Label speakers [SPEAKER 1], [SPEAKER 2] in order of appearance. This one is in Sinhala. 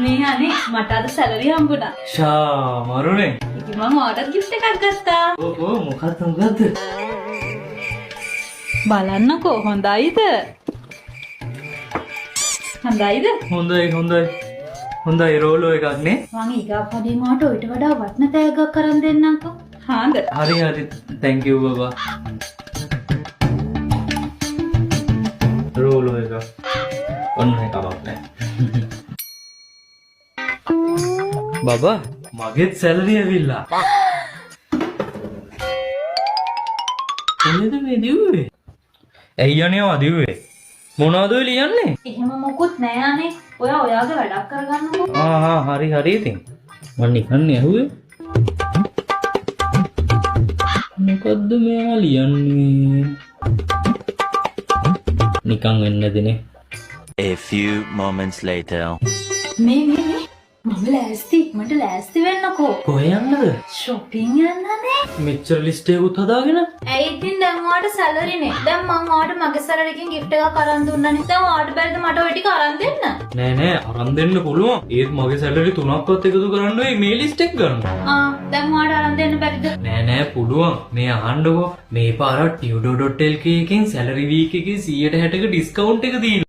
[SPEAKER 1] මේ අනේ මට අද සැලරි හම්බුණා.
[SPEAKER 2] ෂා මරුනේ.
[SPEAKER 1] ඉතින් මම ඔයාලට gift එකක් ගත්තා.
[SPEAKER 2] ඕ මොකක්ද?
[SPEAKER 1] බලන්නකෝ හොඳයිද?
[SPEAKER 2] හොඳයි රෝලෝ එකක් නේ.
[SPEAKER 1] මම ඊගා පොඩි මාට ඊට වඩා වටින තෑග්ගක් කරන් දෙන්නම්කෝ. හාඳ.
[SPEAKER 2] හරි thank you බබා. රෝලෝ එක. ඔන්න එකක් නෑ. බබා මගෙත් සැලරි ඇවිල්ලා. කොහෙද මේ දිව්වේ? ඇයි යන්නේ ආදිව්වේ? මොනවද ඔය ලියන්නේ?
[SPEAKER 1] එහෙම මොකුත් නෑ අනේ. ඔයා ඔයාගේ වැඩක් කරගන්නකෝ.
[SPEAKER 2] හරි ඉතින්. මම නිකන් ඇහුවේ. මොකද්ද මෙයා ලියන්නේ? නිකන් වෙන්නදනේ.
[SPEAKER 3] A few moments later.
[SPEAKER 1] මේ මම ඉක්මනට ලෑස්ති වෙන්නකෝ.
[SPEAKER 2] කොහෙ යන්නද?
[SPEAKER 1] shopping යන්නනේ.
[SPEAKER 2] මෙච්චර ලිස්ට් එකකුත් හදාගෙන?
[SPEAKER 1] ඇයි ඉතින් දැන් ඔයාට සැලරිනේ. දැන් මං ඔයාට මගේ සැලරි එකෙන් gift එකක් අරන් දුන්නානේ. දැන් ඔයාට බැරිද මට ඔය ටික අරන් දෙන්න?
[SPEAKER 2] නෑ අරන් දෙන්න පුළුවන්. ඒත් මගේ සැලරි 3ක්වත් එකතු කරන්න ඔය මේ ලිස්ට් එක ගන්න.
[SPEAKER 1] දැන් ඔයාට අරන් දෙන්න බැරිද?
[SPEAKER 2] නෑ පුළුවන්. මේ අහන්නකෝ. මේ පාර tudo.lk එකෙන් සැලරි වීක් එකේ 160ක ඩිස්කවුන්ට් එක දීලා.